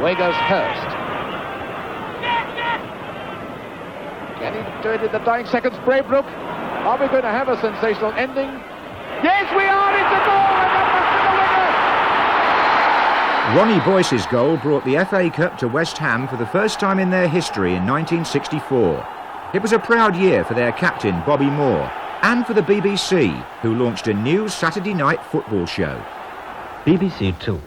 Away goes Hurst. Can he do it in the dying seconds? Braybrook. Are we going to have a sensational ending? Yes, we are! It's a goal! And that must be the winner! Ronnie Boyce's goal brought the FA Cup to West Ham for the first time in their history in 1964. It was a proud year for their captain, Bobby Moore, and for the BBC, who launched a new Saturday night football show. BBC Two.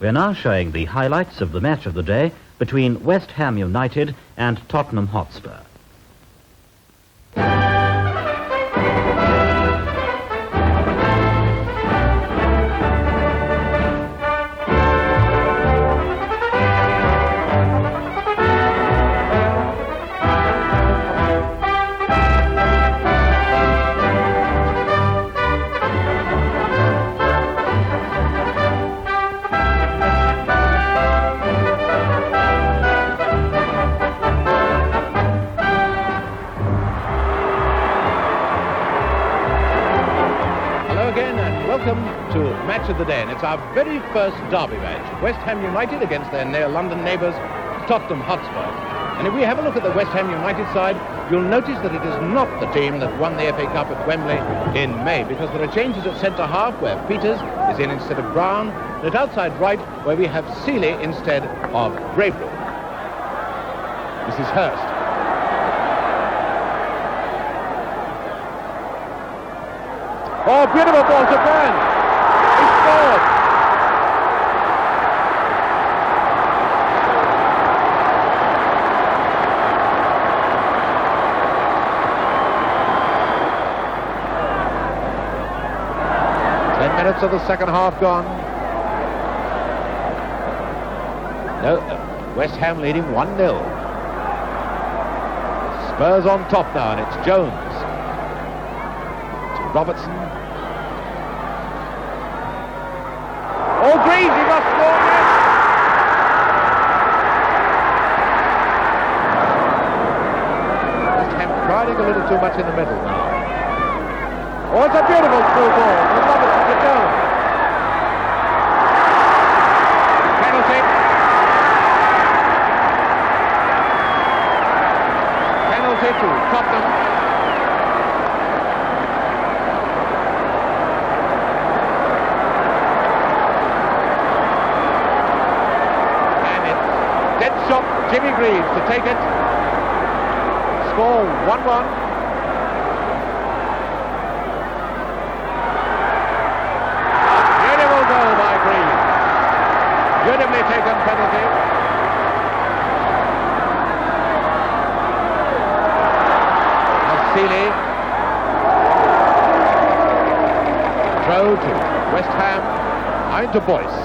We're now showing the highlights of the match of the day between West Ham United and Tottenham Hotspur. Welcome to Match of the Day, and it's our very first derby match. West Ham United against their near London neighbours, Tottenham Hotspur. And if we have a look at the West Ham United side, you'll notice that it is not the team that won the FA Cup at Wembley in May, because there are changes at centre-half, where Peters is in instead of Brown, and at outside right, where we have Seeley instead of Braybrook. This is Hurst. Oh, beautiful ball to Burn. He scored. Minutes of the second half gone. No, West Ham leading 1-0. Spurs on top now, and it's Jones. To Robertson. Oh, Greaves, he must score, yes! West Ham crowding a little too much in the middle now. Oh, it's a beautiful through ball from Robertson to Jones. Penalty. Penalty to Tottenham. And it's dead shot Jimmy Greaves to take it. Score 1-1. Beautifully taken penalty. Seeley. Throw to West Ham. Now into Boyce.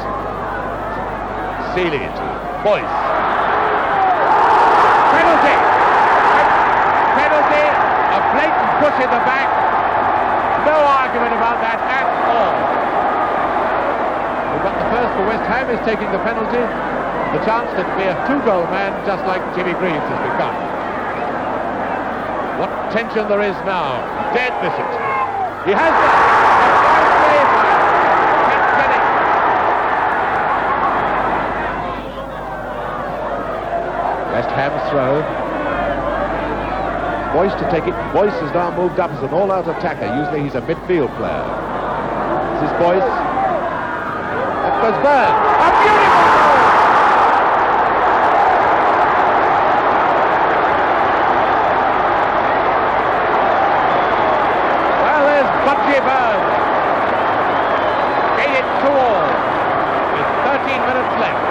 Seeley to Boyce. Penalty! Penalty! A blatant push in the back. No argument about that at all. But the first for West Ham is taking the penalty. The chance to be a two-goal man, just like Jimmy Greaves has become. What tension there is now. Dead miss it. He has it. West Ham's throw. Boyce to take it. Boyce has now moved up as an all-out attacker. Usually he's a midfield player. This is Boyce. Goes Burn. A beautiful goal! Well, there's Budgie Burn. Made it 2-2 with 13 minutes left.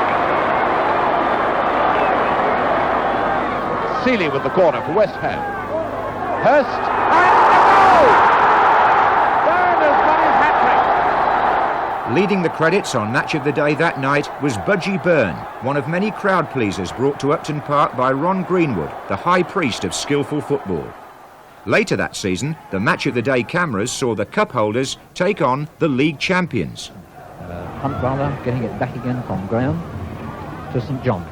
Seeley with the corner for West Ham. Hurst and the goal! Burn has won his hat-trick. Leading the credits on Match of the Day that night was Budgie Burn, one of many crowd pleasers brought to Upton Park by Ron Greenwood, the high priest of skillful football. Later that season, the Match of the Day cameras saw the cup holders take on the league champions. Hunt rather getting it back again from Graham to St John.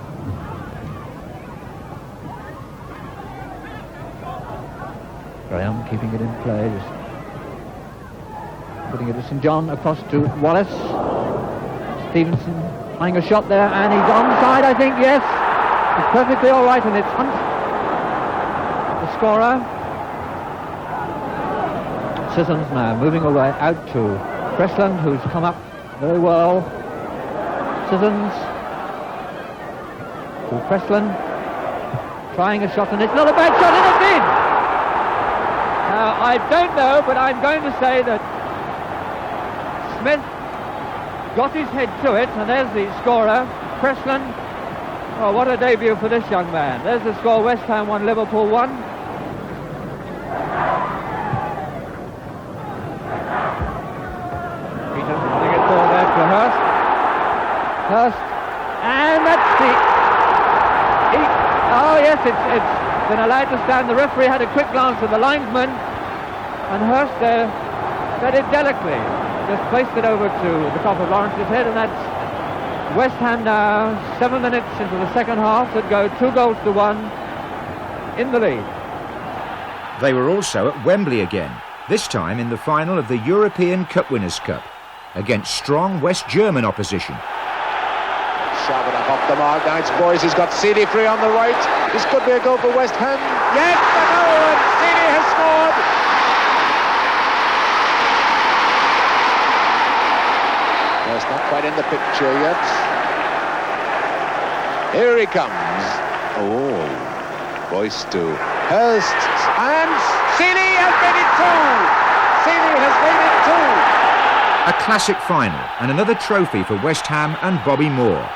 Graham keeping it in play, just putting it to St John, across to Wallace. Stevenson Trying a shot there, and he's onside, I think, yes. It's perfectly all right, and it's Hunt, the scorer. Sissons now moving away out to Cressland, who's come up very well. Sissons to Cressland, trying a shot, and it's not a bad shot, and it did! Now, I don't know, but I'm going to say that Smith got his head to it, and there's the scorer, Cressland. Oh, what a debut for this young man. There's the score, West Ham 1, Liverpool 1. Peters wanting it ball there to Hurst. Hurst, and that's the... Oh yes, it's been allowed to stand. The referee had a quick glance at the linesman, and Hurst there fed it delicately. Just placed it over to the top of Lawrence's head, and that's West Ham now, 7 minutes into the second half, that go 2-1 in the lead. They were also at Wembley again, this time in the final of the European Cup Winners' Cup, against strong West German opposition. Sharpened off the mark. Now it's Boyce. He's got Seeley free on the right. This could be a goal for West Ham. Yes, the goal, and Seeley has scored. He's not quite in the picture yet. Here he comes. Oh, Boyce to Hurst, and Seeley has made it two. Seeley has made it two. A classic final and another trophy for West Ham and Bobby Moore.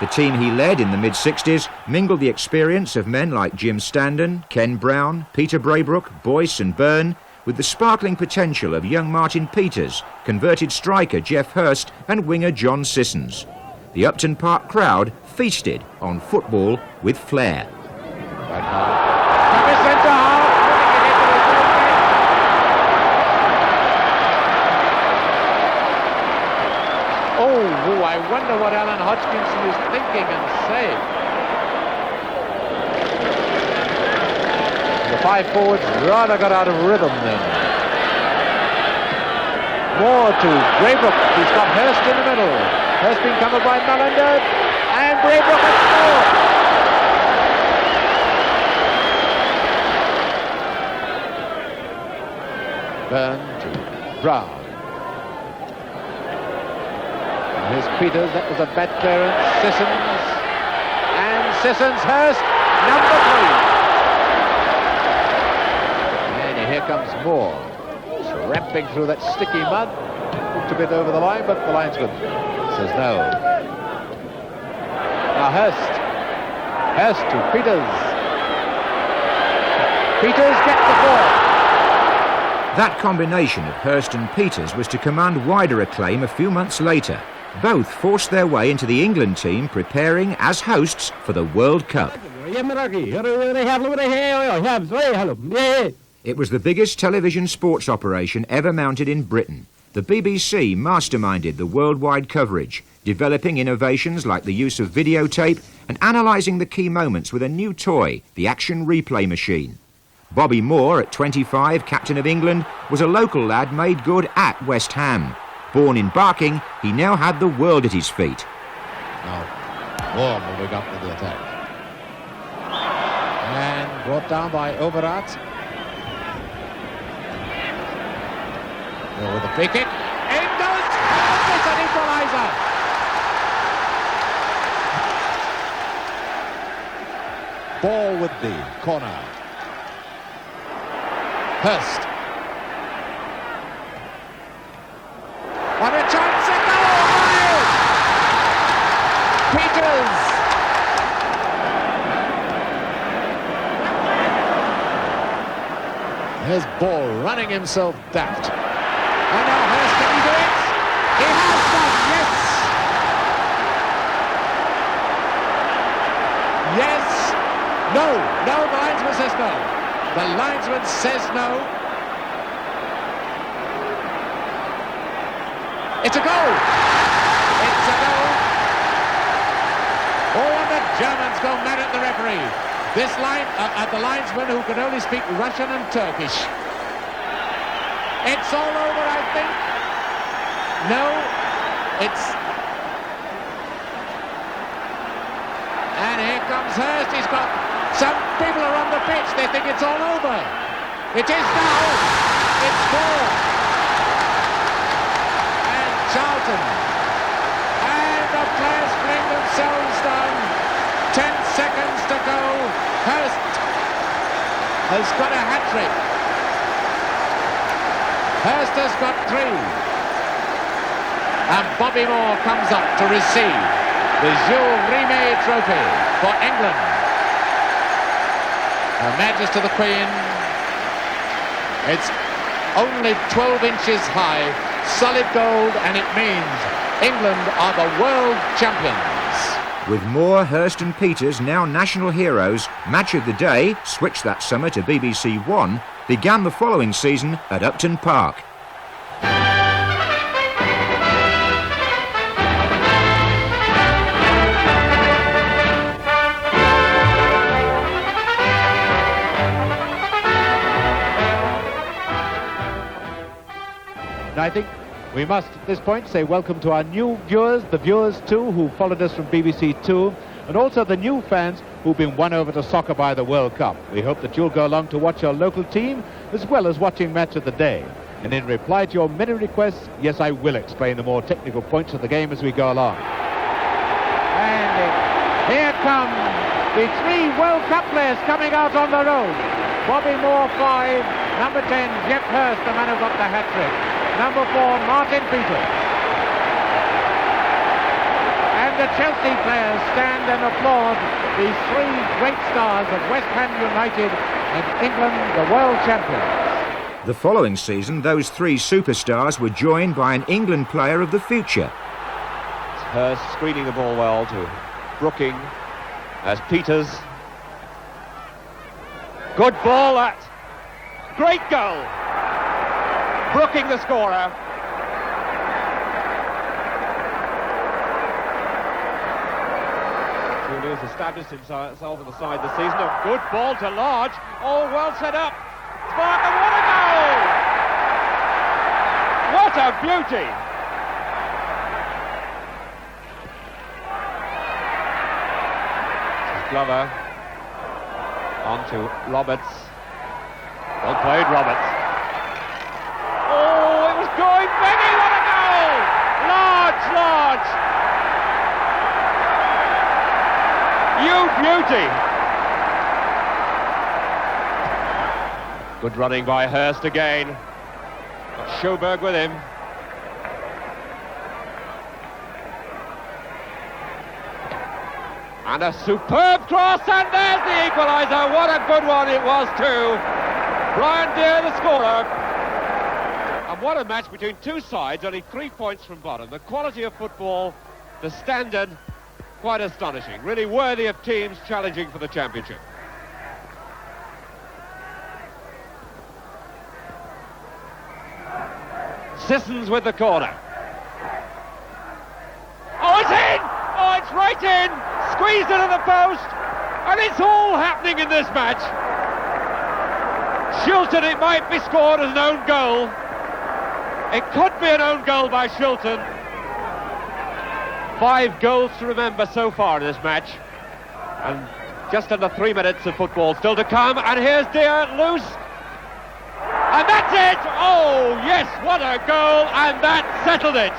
The team he led in the mid-60s mingled the experience of men like Jim Standen, Ken Brown, Peter Braybrook, Boyce and Byrne with the sparkling potential of young Martin Peters, converted striker Geoff Hurst and winger John Sissons. The Upton Park crowd feasted on football with flair. Oh, I wonder what Alan Hodgkinson is thinking and saying. The five forwards rather got out of rhythm then. Moore to Braybrook. He's got Hurst in the middle. Hurst being covered by Melander, and Braybrook has scored. Byrne to Brown. Here's Peters, that was a bad clearance. Sissons, and Sissons, Hurst, number 3. And here comes Moore, just ramping through that sticky mud. Looked a bit over the line, but the linesman says no. Now Hurst to Peters. Peters gets the ball. That combination of Hurst and Peters was to command wider acclaim a few months later. Both forced their way into the England team, preparing as hosts for the World Cup. It was the biggest television sports operation ever mounted in Britain. The BBC masterminded the worldwide coverage, developing innovations like the use of videotape and analysing the key moments with a new toy, the Action Replay Machine. Bobby Moore, at 25, captain of England, was a local lad made good at West Ham. Born in Barking, he now had the world at his feet. Now, Moore moving up with the attack. And brought down by Overat. With a free kick. In goes! It's an equaliser! Ball with the corner. Hurst. What a chance, and goal! Peters! Here's Ball running himself daft. And now Hurst, can he do it? He has done, yes! Yes! No! No, the linesman says no. The linesman says no. It's a goal! It's a goal! Oh, and the Germans go mad at the referee. This line, at the linesman who can only speak Russian and Turkish. It's all over, I think. No, it's And here comes Hurst. He's got some people are on the pitch. They think it's all over. It is now. It's 4. And Charlton. And the players fling themselves down. 10 seconds to go. Hurst has got a hat-trick. Hurst has got 3. And Bobby Moore comes up to receive the Jules Rimet Trophy for England. Her Majesty the Queen. It's only 12 inches high, solid gold, and it means England are the world champions. With Moore, Hurst and Peters now national heroes, Match of the Day, switched that summer to BBC One, began the following season at Upton Park. And I think we must, at this point, say welcome to our new viewers, the viewers too, who followed us from BBC Two, and also the new fans who've been won over to soccer by the World Cup. We hope that you'll go along to watch your local team, as well as watching Match of the Day. And in reply to your many requests, yes, I will explain the more technical points of the game as we go along. And here come the 3 World Cup players coming out on the road. Bobby Moore, 5. Number 10, Geoff Hurst, the man who got the hat-trick. Number 4, Martin Peters. And the Chelsea players stand and applaud these 3 great stars of West Ham United and England, the world champions. The following season, those 3 superstars were joined by an England player of the future. Hurst screening the ball well to Brooking as Peters. Good ball, that. Great goal. Brooking the scorer. Julius established himself on the side this season. A good ball to Lodge. Oh, well set up. Spark, and what a goal! What a beauty! Glover on to Roberts. Well played, Roberts. Oh, it was going begging. What a goal! Lodge! You beauty! Good running by Hurst again. Got Sjoberg with him. And a superb cross, and there's the equaliser. What a good one it was too. Brian Deere, the scorer. And what a match between 2 sides, only 3 points from bottom. The quality of football, the standard, quite astonishing. Really worthy of teams challenging for the championship. Sissons with the corner. Oh, it's in! Oh, it's right in! Squeezed into the post, and it's all happening in this match. Shilton, it might be scored as an own goal. It could be an own goal by Shilton. 5 goals to remember so far in this match, and just under 3 minutes of football still to come. And here's Deere loose, and that's it. Oh yes, what a goal, and that settled it.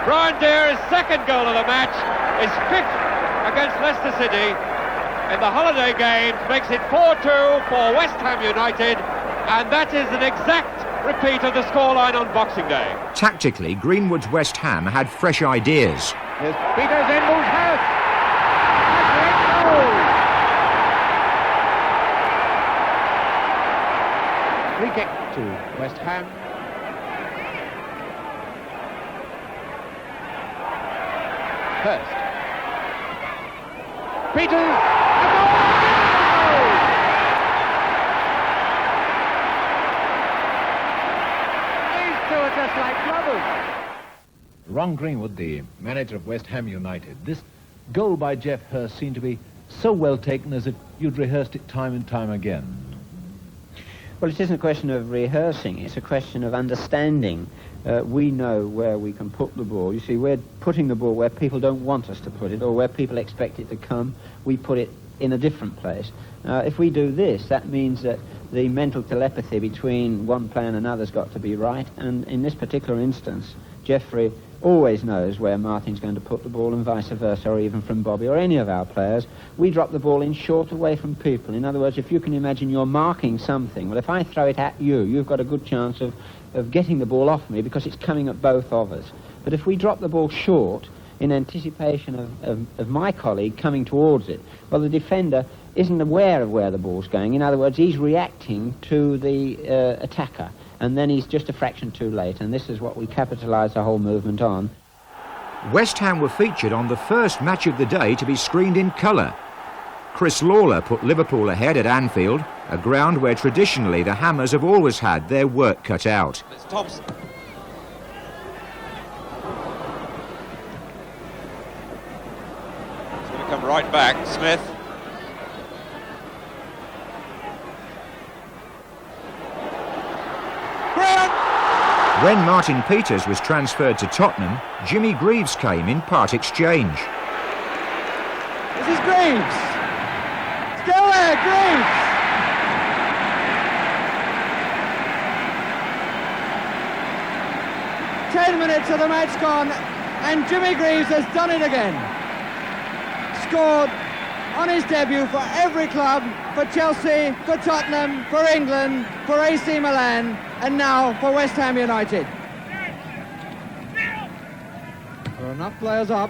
Brian Deere's 2nd goal of the match, his 5th against Leicester City in the holiday games, makes it 4-2 for West Ham United, and that is an exact repeat of the scoreline on Boxing Day. Tactically, Greenwood's West Ham had fresh ideas. Here's Peters, in moves Hurst. Free kick to West Ham. Hurst. Peters. A goal! These 2 are just like brothers. Ron Greenwood, the manager of West Ham United. This goal by Geoff Hurst seemed to be so well taken as if you'd rehearsed it time and time again. Well, it isn't a question of rehearsing, it's a question of understanding. We know where we can put the ball. You see, we're putting the ball where people don't want us to put it, or where people expect it to come. We put it in a different place. If we do this, that means that the mental telepathy between one player and another's got to be right, and in this particular instance, Geoffrey always knows where Martin's going to put the ball, and vice versa, or even from Bobby or any of our players. We drop the ball in short away from people. In other words, if you can imagine you're marking something, well, if I throw it at you, you've got a good chance of getting the ball off me because it's coming at both of us. But if we drop the ball short in anticipation of my colleague coming towards it, well, the defender isn't aware of where the ball's going. In other words, he's reacting to the attacker, and then he's just a fraction too late, and this is what we capitalise the whole movement on. West Ham were featured on the first match of the day to be screened in colour. Chris Lawler put Liverpool ahead at Anfield, a ground where traditionally the Hammers have always had their work cut out. It's Thompson. He's going to come right back. Smith. When Martin Peters was transferred to Tottenham, Jimmy Greaves came in part exchange. This is Greaves. Still there, Greaves. "10 minutes of the match gone, and Jimmy Greaves has done it again. Scored on his debut for every club, for Chelsea, for Tottenham, for England, for AC Milan, and now for West Ham United. There are enough players up.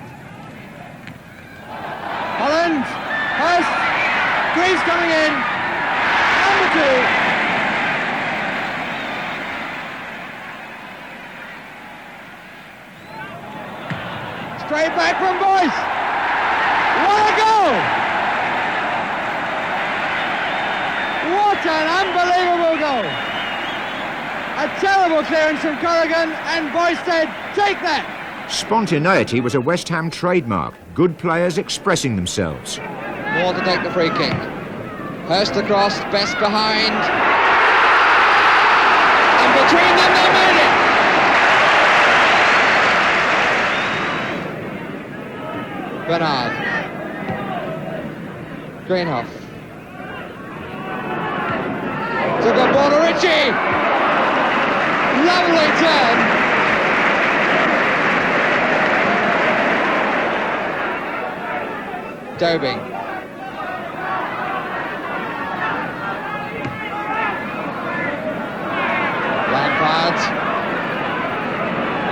Holland, Hurst, Greaves coming in, number 2. Straight back from Boyce. What a goal! What an unbelievable goal! A terrible clearance from Corrigan, and Boyce said, "Take that!" Spontaneity was a West Ham trademark, good players expressing themselves. Moore to take the free kick. Hurst across, Best behind. And between them they made it! Bernard. Greenhoff. Took a ball to Ritchie. Lovely turn. Dobie. Lampard.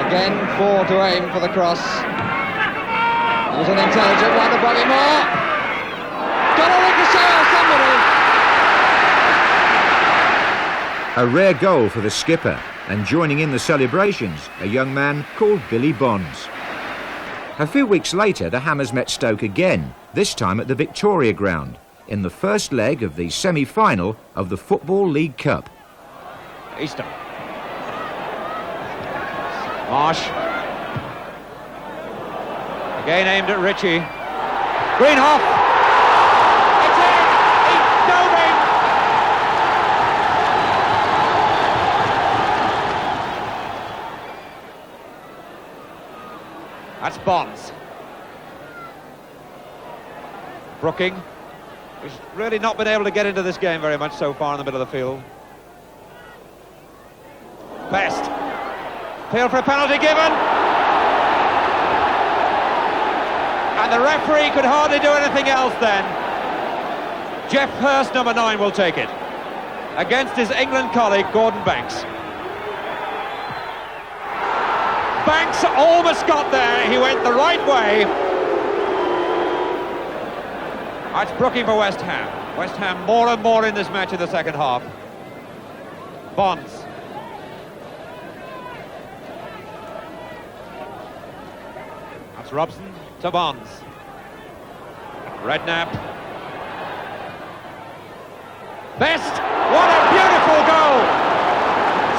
Again, 4 to aim for the cross. It was an intelligent one to Bobby Moore. Got a ricochet or somebody. A rare goal for the skipper, and joining in the celebrations, a young man called Billy Bonds. A few weeks later, the Hammers met Stoke again, this time at the Victoria Ground, in the first leg of the semi-final of the Football League Cup. Easton. Marsh. Again aimed at Ritchie. Greenhoff. It's in. He's Dobie. That's Bonds. Brooking, who's really not been able to get into this game very much so far in the middle of the field. Best. Appeal for a penalty given. And the referee could hardly do anything else then. Geoff Hurst, number 9, will take it. Against his England colleague, Gordon Banks. Banks almost got there. He went the right way. That's Brooking for West Ham. West Ham more and more in this match in the second half. Bonds. That's Robson to Bonds. Redknapp. Best. What a beautiful goal.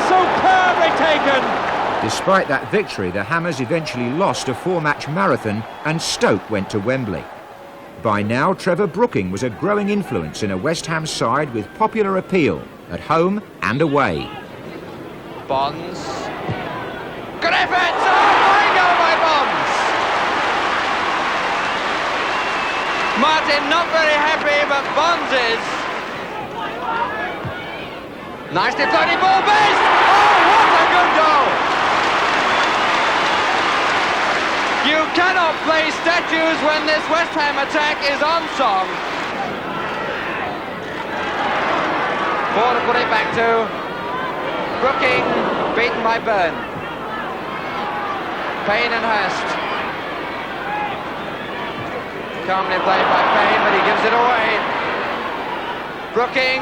Superbly taken. Despite that victory, the Hammers eventually lost a 4-match marathon and Stoke went to Wembley. By now, Trevor Brooking was a growing influence in a West Ham side with popular appeal at home and away. Bonds. Griffiths! Oh, my goal by Bonds! Martin not very happy, but Bonds is. Nicely floating ball, Best! Oh, what a good goal! You cannot play statues when this West Ham attack is on song. Ball to put it back to. Brooking, beaten by Byrne. Payne and Hurst. Calmly played by Payne, but he gives it away. Brooking.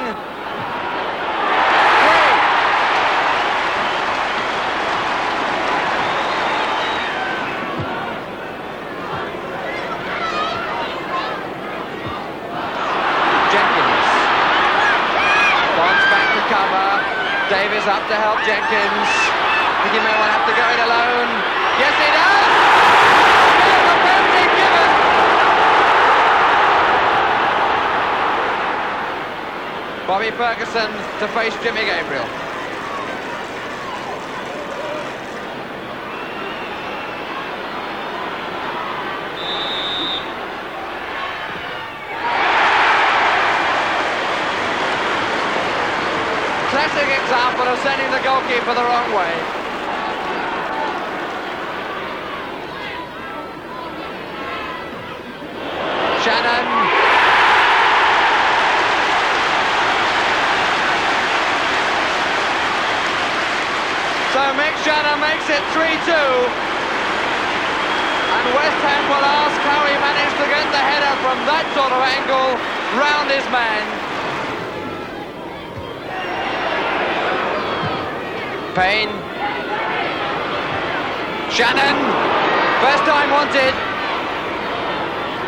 Davies up to help Jenkins. I think he may well have to go it alone. Yes, he does! Here's the penalty given! Bobby Ferguson to face Jimmy Gabriel. Classic example of sending the goalkeeper the wrong way. Shannon. So Mick Shannon makes it 3-2. And West Ham will ask how he managed to get the header from that sort of angle round his man. Payne. Shannon. First time wanted.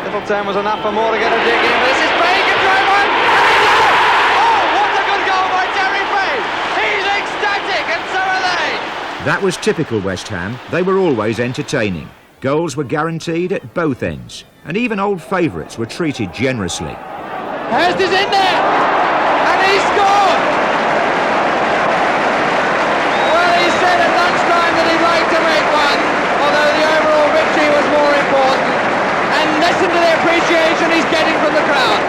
Littleton was enough for more to get a dig in. But this is Payne. Can try one. And he does. Oh, what a good goal by Terry Payne. He's ecstatic, and so are they. That was typical West Ham. They were always entertaining. Goals were guaranteed at both ends, and even old favourites were treated generously. Hurst is in there. And he scored. Said at lunchtime that he'd like to make one, although the overall victory was more important. And listen to the appreciation he's getting from the crowd.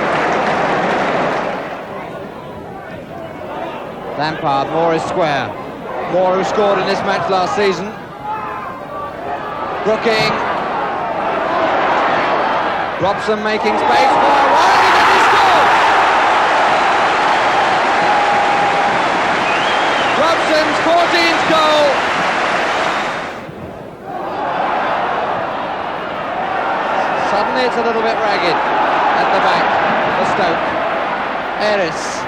Lampard, Moore is square. Moore, who scored in this match last season. Brooking. Robson making space for a wide, and he scores! Robson's 14th goal. Suddenly it's a little bit ragged at the back for Stoke. Eris.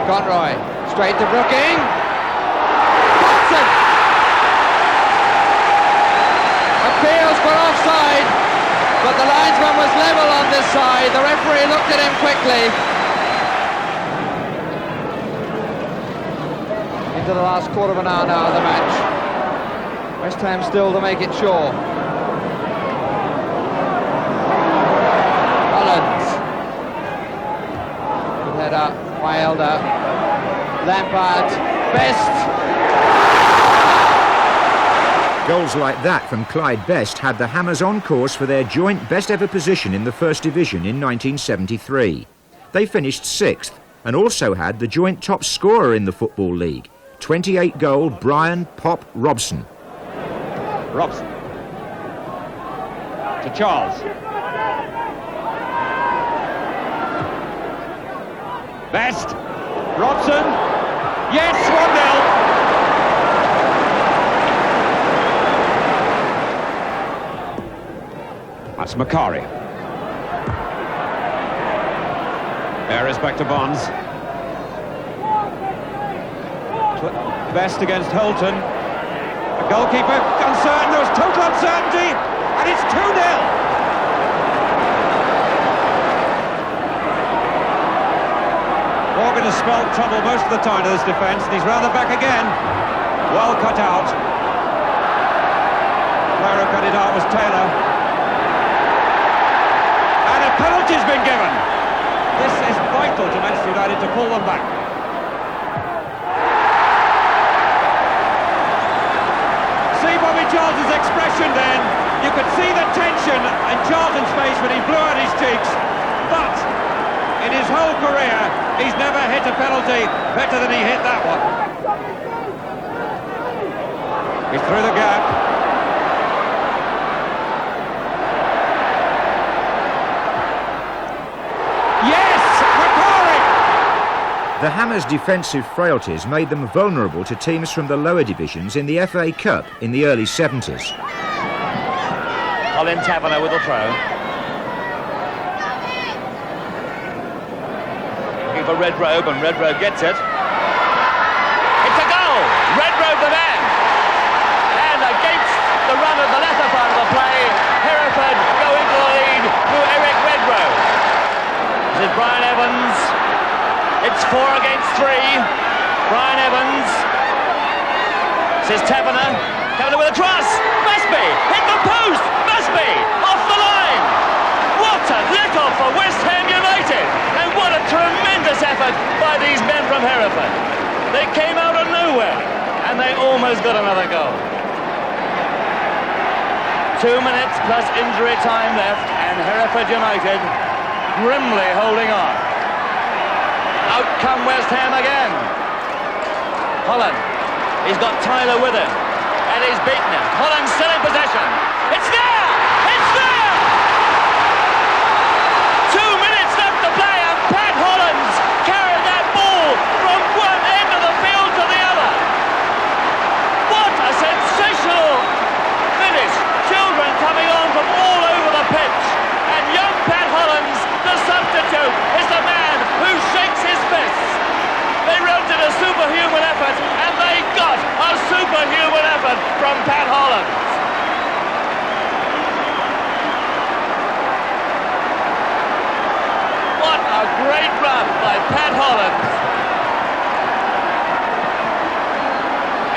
Conroy, straight to Brooking. Thompson! Appeals for offside, but the linesman was level on this side. The referee looked at him quickly. Into the last quarter of an hour now of the match. West Ham still to make it sure. Holland. Good header, Wilder. Lampard. Best. Goals like that from Clyde Best had the Hammers on course for their joint best ever position in the First Division in 1973. They finished 6th and also had the joint top scorer in the Football League. 28-goal Brian Pop Robson. Robson. To Charles. Best. Robson. Yes, 1-0. That's Macari. Ayres back to Bonds. Best against Holton. The goalkeeper uncertain, there was total uncertainty, and it's 2-0. Morgan has spelled trouble most of the time to this defence, and he's round the back again. Well cut out. The player who cut it out was Taylor. And a penalty's been given. decided to pull them back. See Bobby Charlton's expression then. You could see the tension in Charlton's face when he blew out his cheeks. But in his whole career, he's never hit a penalty better than he hit that one. He's through the gap. Yes! Macquarie! The Hammers' defensive frailties made them vulnerable to teams from the lower divisions in the FA Cup in the early 70s. Colin Taverner with the throw. Looking for Redrobe, and Redrobe gets it. It's a goal! Redrobe the man! And against the run of the latter part of the play, Hereford go into the lead through Eric Redrobe. This is Brian Evans. It's 4 against 3. Brian Evans. This is Taverner. Taverner with a cross. Must be. Hit the post. Must be. Off the line. What a let-off for West Ham United. And what a tremendous effort by these men from Hereford. They came out of nowhere and they almost got another goal. 2 minutes plus injury time left and Hereford United grimly holding on. Out come West Ham again. Holland. He's got Tyler with him. And he's beaten him. Holland still in possession. It's there! It's there! 2 minutes left to play and Pat Hollands carried that ball from one end of the field to the other. What a sensational finish. Children coming on from all over the pitch. And young Pat Hollands, the substitute, is the man who shakes his fists. They wrote it a superhuman effort, and they got a superhuman effort from Pat Hollands. What a great run by Pat Hollands.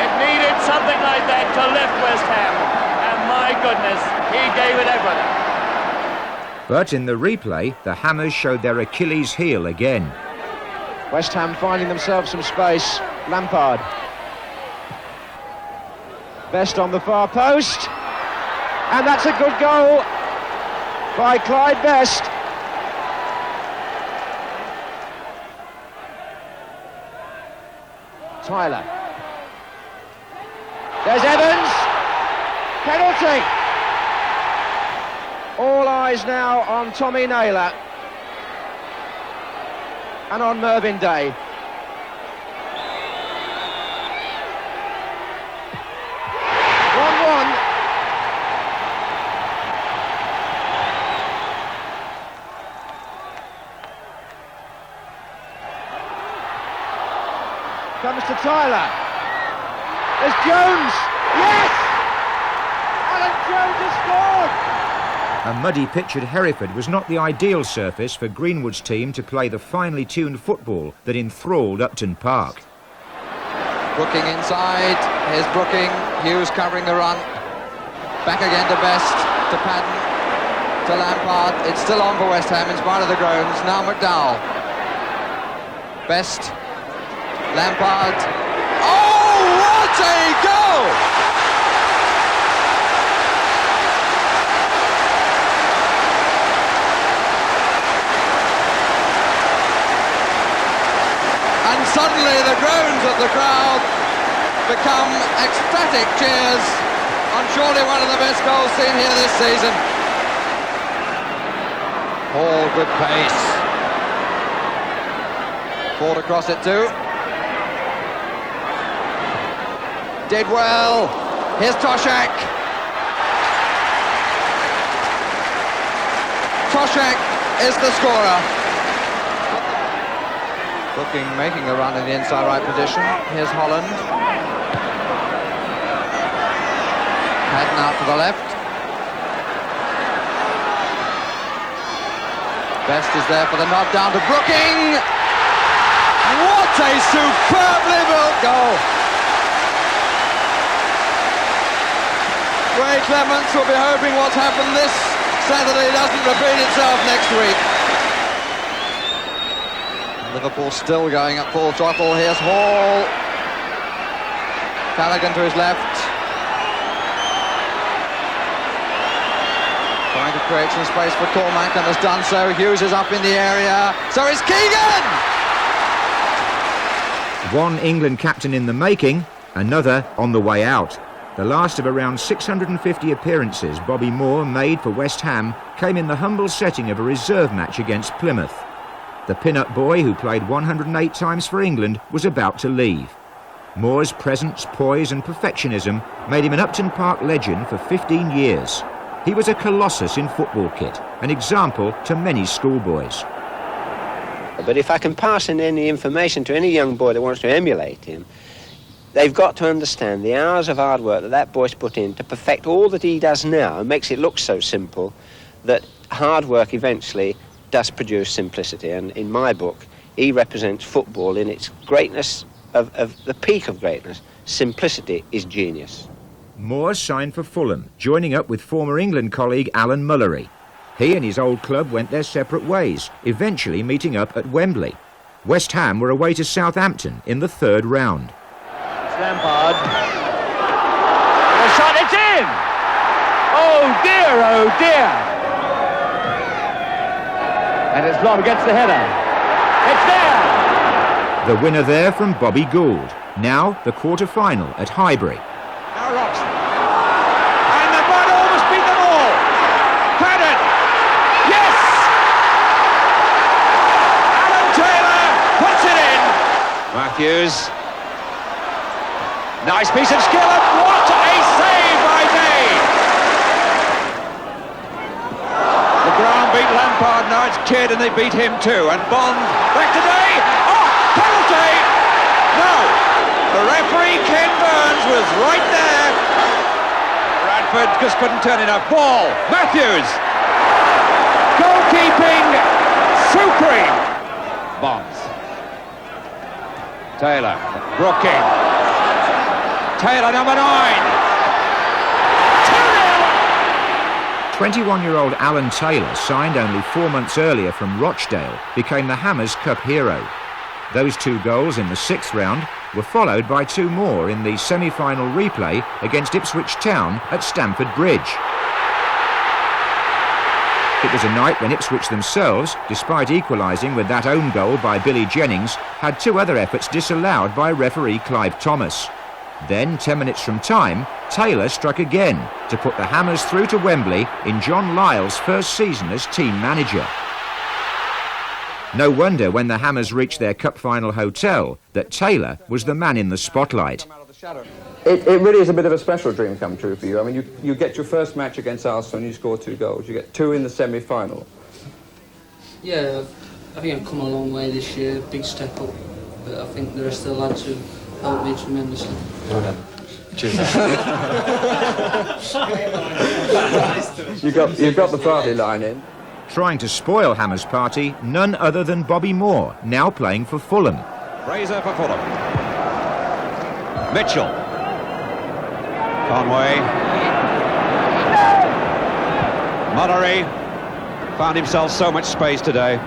It needed something like that to lift West Ham, and my goodness, he gave it everything. But in the replay, the Hammers showed their Achilles heel again. West Ham finding themselves some space. Lampard. Best on the far post. And that's a good goal by Clyde Best. Tyler. There's Evans. Penalty. All eyes now on Tommy Naylor and on Mervyn Day. Comes to Tyler. There's Jones. Yes! Alan Jones has scored! A muddy pitch at Hereford was not the ideal surface for Greenwood's team to play the finely tuned football that enthralled Upton Park. Brooking inside, here's Brooking, Hughes covering the run, back again to Best, to Padden, to Lampard, it's still on for West Ham in spite of the groans, now McDowell. Best, Lampard, oh what a goal! And suddenly the groans of the crowd become ecstatic cheers on surely one of the best goals seen here this season. All good pace. Ford across it too. Did well. Here's Toshak. Toshak is the scorer. Brooking making the run in the inside right position. Here's Holland. Padden out to the left. Best is there for the nod down to Brooking. What a superbly built goal. Ray Clements will be hoping what's happened this Saturday doesn't repeat itself next week. Liverpool still going at full throttle. Here's Hall. Callaghan to his left. Trying to create some space for Cormac and has done so. Hughes is up in the area. So is Keegan! One England captain in the making, another on the way out. The last of around 650 appearances Bobby Moore made for West Ham came in the humble setting of a reserve match against Plymouth. The pin-up boy, who played 108 times for England, was about to leave. Moore's presence, poise and perfectionism made him an Upton Park legend for 15 years. He was a colossus in football kit, an example to many schoolboys. But if I can pass in any information to any young boy that wants to emulate him, they've got to understand the hours of hard work that that boy's put in to perfect all that he does now and makes it look so simple that hard work eventually does produce simplicity. And in my book, he represents football in its greatness, of the peak of greatness. Simplicity is genius. Moore signed for Fulham, joining up with former England colleague Alan Mullery. He and his old club went their separate ways, eventually meeting up at Wembley. West Ham were away to Southampton in the third round. Lampard. The shot, it's in! Oh dear, oh dear! And it's Blob gets the header. It's there! The winner there from Bobby Gould. Now the quarter-final at Highbury. Now Roxton. And the mud almost beat them all. Padden. Yes! Alan Taylor puts it in. Matthews. Nice piece of skill, and what a save by Day! The ground beat Lampard, now it's Kidd and they beat him too, and Bond back to Day! Oh, penalty! No! The referee, Ken Burns, was right there. Bradford just couldn't turn enough. Ball, Matthews! Goalkeeping supreme! Bonds. Taylor, Brooking. Taylor, number 9. 21-year-old Alan Taylor, signed only 4 months earlier from Rochdale, became the Hammers' Cup hero. Those 2 goals in the 6th round were followed by 2 more in the semi-final replay against Ipswich Town at Stamford Bridge. It was a night when Ipswich themselves, despite equalising with that own goal by Billy Jennings, had 2 other efforts disallowed by referee Clive Thomas. Then, 10 minutes from time, Taylor struck again to put the Hammers through to Wembley in John Lyall's first season as team manager. No wonder when the Hammers reached their cup final hotel that Taylor was the man in the spotlight. It really is a bit of a special dream come true for you. I mean, you get your first match against Arsenal and you score 2 goals. You get 2 in the semi-final. Yeah, I think I've come a long way this year, big step up. But I think the rest of the lads have helped me tremendously. Well done. You've got the party line in. Trying to spoil Hammers' party, none other than Bobby Moore, now playing for Fulham. Fraser for Fulham. Mitchell. Conway. Mullery found himself so much space today.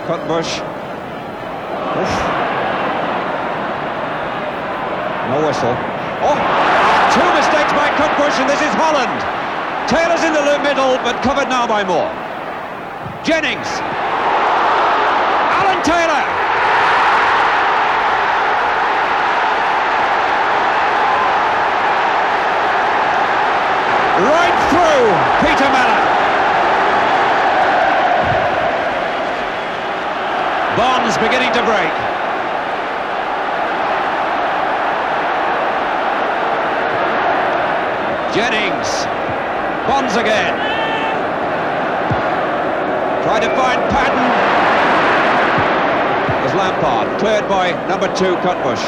Cutbush. No whistle. Oh! 2 mistakes by Cutbush, and this is Holland. Taylor's in the middle, but covered now by Moore. Jennings. Alan Taylor. Right through Peter Mellon. Bonds beginning to break. Jennings. Bonds again. Trying to find Padden. There's Lampard, cleared by number 2, Cutbush.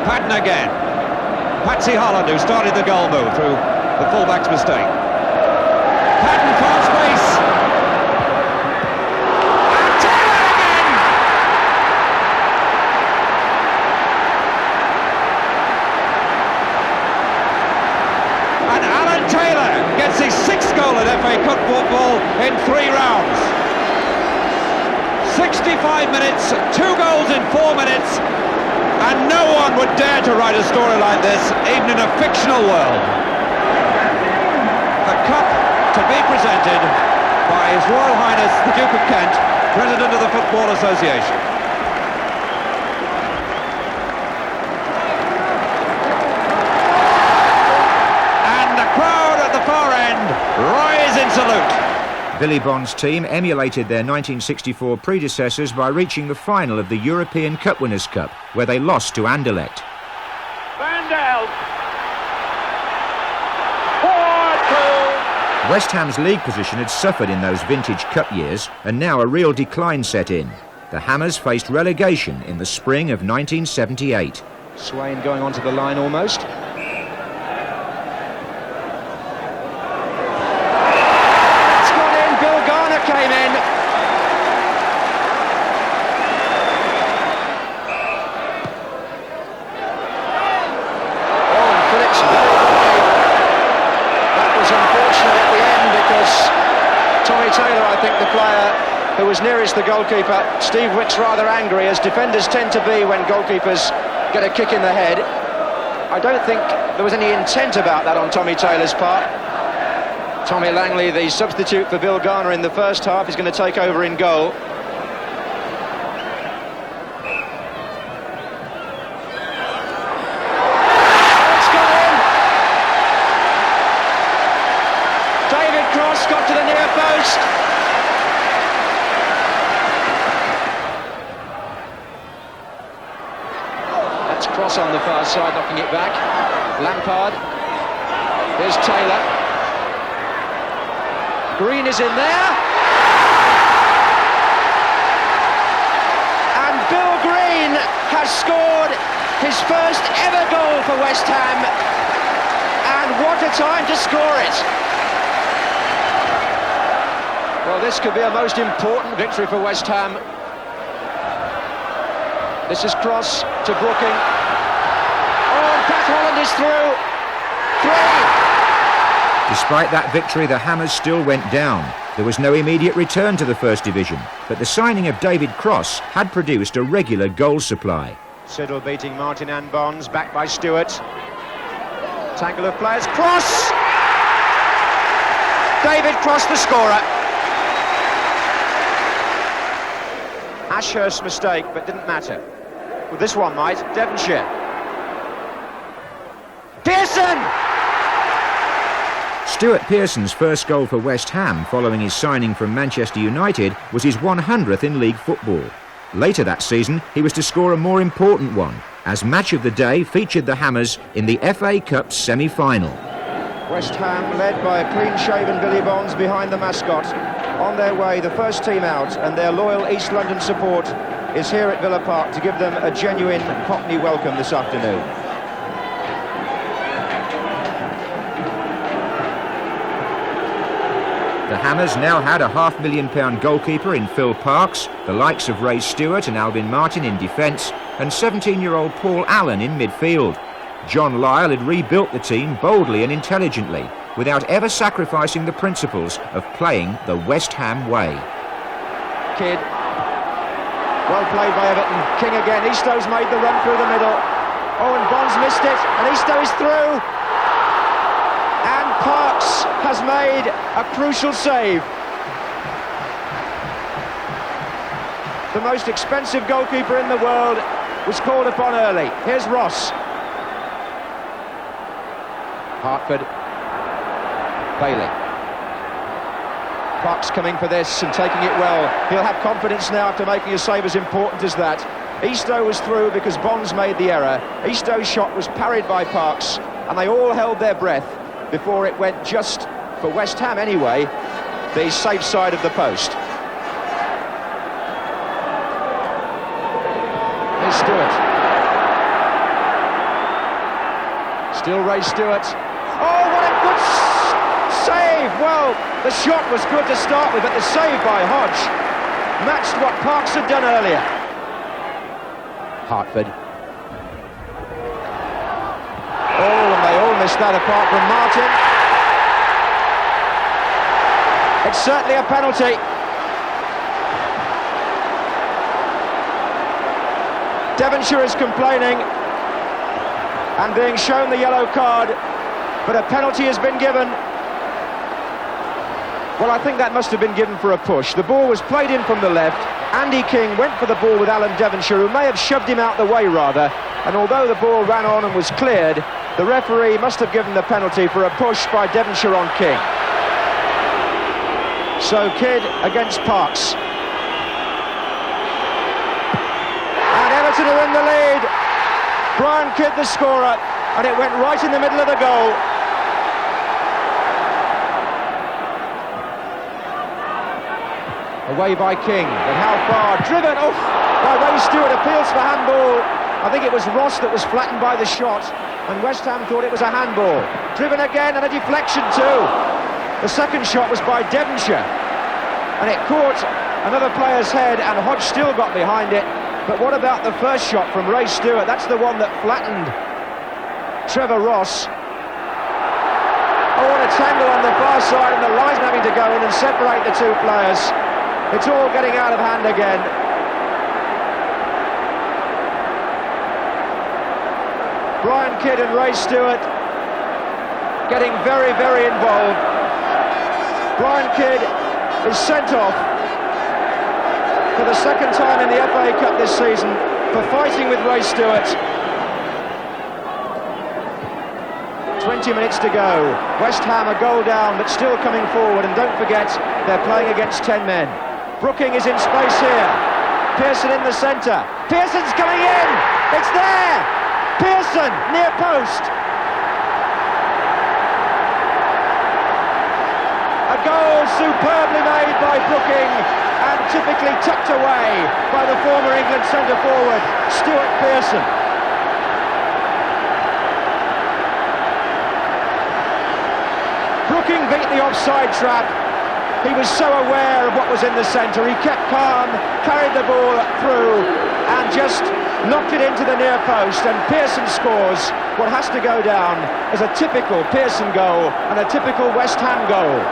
Padden again. Patsy Holland, who started the goal move through the fullback's mistake. Padden found space. And Taylor again! And Alan Taylor gets his 6th goal at FA Cup football in 3 rounds. 65 5 minutes, 2 goals in 4 minutes, and no one would dare to write a story like this, even in a fictional world. The cup to be presented by His Royal Highness the Duke of Kent, President of the Football Association. And the crowd at the far end rise in salute. Billy Bond's team emulated their 1964 predecessors by reaching the final of the European Cup Winners' Cup, where they lost to Anderlecht. Van Dijk. 4-2. West Ham's league position had suffered in those vintage cup years, and now a real decline set in. The Hammers faced relegation in the spring of 1978. Swain going onto the line almost. Came in. Oh, and Phillips. That was unfortunate at the end because Tommy Taylor, I think the player who was nearest the goalkeeper, Steve Wick's rather angry, as defenders tend to be when goalkeepers get a kick in the head. I don't think there was any intent about that on Tommy Taylor's part. Tommy Langley, the substitute for Bill Garner in the first half, is going to take over in goal. It's gone in! David Cross got to the near post. That's Cross on the far side, knocking it back. Lampard. Here's Taylor. Green is in there, and Bill Green has scored his first ever goal for West Ham, and what a time to score it. Well, this could be a most important victory for West Ham. This is Cross to Brooking. Oh, and Pat Holland is through. 3. Despite that victory, the Hammers still went down. There was no immediate return to the First Division, but the signing of David Cross had produced a regular goal supply. Siddle beating Martin and Bonds, back by Stewart. Tangle of players, Cross! David Cross, the scorer. Ashurst's mistake, but didn't matter. Well, this one might. Devonshire. Pearson! Stuart Pearson's first goal for West Ham following his signing from Manchester United was his 100th in league football. Later that season, he was to score a more important one, as Match of the Day featured the Hammers in the FA Cup semi-final. West Ham led by a clean-shaven Billy Bonds behind the mascot. On their way, the first team out, and their loyal East London support is here at Villa Park to give them a genuine Cockney welcome this afternoon. The Hammers now had a £500,000 goalkeeper in Phil Parks, the likes of Ray Stewart and Alvin Martin in defence, and 17-year-old Paul Allen in midfield. John Lyle had rebuilt the team boldly and intelligently, without ever sacrificing the principles of playing the West Ham way. Kidd. Well played by Everton. King again. Eastow's made the run through the middle. Oh, and Bonds missed it, and Eastow is through. And Parks has made a crucial save. The most expensive goalkeeper in the world was called upon early. Here's Ross. Hartford. Bailey. Parks coming for this and taking it well. He'll have confidence now after making a save as important as that. Eastow was through because Bonds made the error. Eastow's shot was parried by Parks, and they all held their breath before it went just, for West Ham anyway, the safe side of the post. Here's Stewart. Still Ray Stewart. Oh, what a good save! Well, the shot was good to start with, but the save by Hodge matched what Parks had done earlier. Hartford. Oh, and they all missed that apart from Martin. It's certainly a penalty. Devonshire is complaining and being shown the yellow card, but a penalty has been given. Well, I think that must have been given for a push. The ball was played in from the left. Andy King went for the ball with Alan Devonshire, who may have shoved him out the way rather, and although the ball ran on and was cleared, the referee must have given the penalty for a push by Devonshire on King. So Kidd against Parks. And Everton are in the lead. Brian Kidd the scorer, and it went right in the middle of the goal. Away by King, but how far? Driven off by Ray Stewart, appeals for handball. I think it was Ross that was flattened by the shot, and West Ham thought it was a handball. Driven again, and a deflection too. The second shot was by Devonshire, and it caught another player's head, and Hodge still got behind it. But what about the first shot from Ray Stewart? That's the one that flattened Trevor Ross. Oh, what a tangle on the far side, and the line having to go in and separate the two players. It's all getting out of hand again. Brian Kidd and Ray Stewart getting very, very involved. Brian Kidd is sent off for the second time in the FA Cup this season for fighting with Ray Stewart. 20 minutes to go. West Ham a goal down, but still coming forward, and don't forget they're playing against 10 men. Brooking is in space here. Pearson in the centre. Pearson's coming in. It's there. Pearson near post. A goal superbly made by Brooking, and typically tucked away by the former England centre forward Stuart Pearson. Brooking beat the offside trap. He was so aware of what was in the centre. He kept calm, carried the ball through, and just knocked it into the near post. And Pearson scores what has to go down as a typical Pearson goal and a typical West Ham goal.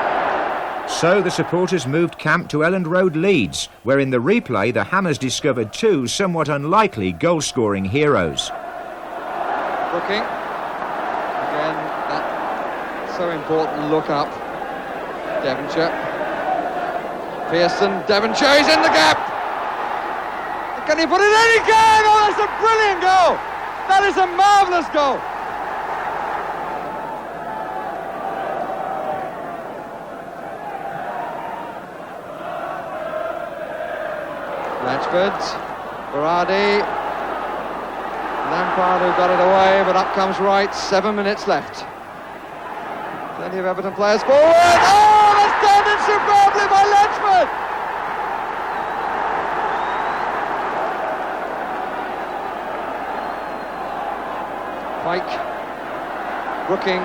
So the supporters moved camp to Elland Road, Leeds, where in the replay the Hammers discovered two somewhat unlikely goal-scoring heroes. Brooking. Again, that so important look up. Devonshire. Pearson, Devonshire is in the gap. Can he put it in again? Oh, that's a brilliant goal. That is a marvellous goal. Latchford, Berardi, Lampard who got it away, but up comes Wright. 7 minutes left. Plenty of Everton players forward. Oh, that's done it superbly by Latchford. Pike, Brooking,